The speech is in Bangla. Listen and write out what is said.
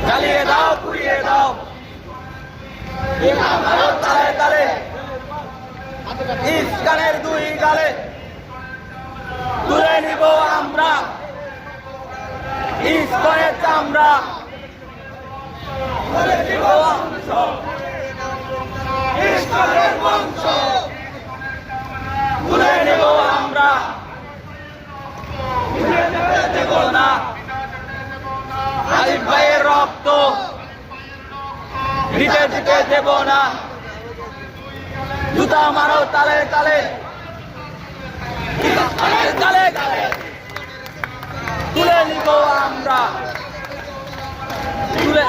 জ্বালিয়ে দাও, পুড়িয়ে দাও, তালে তালে ইস্কানের দুই গালে তুলে নিব আমরা ইস্কনের চামড়া, তুলে নিব ইস্কনের বংশ, তুলে নিব আমরা, দেব না আলিফ ভাইয়ের রক্ত, দিতে দিতে দেব না, জুতা মারো তালে তালে, তালে তালে তুলে নিব আমরা, তুলে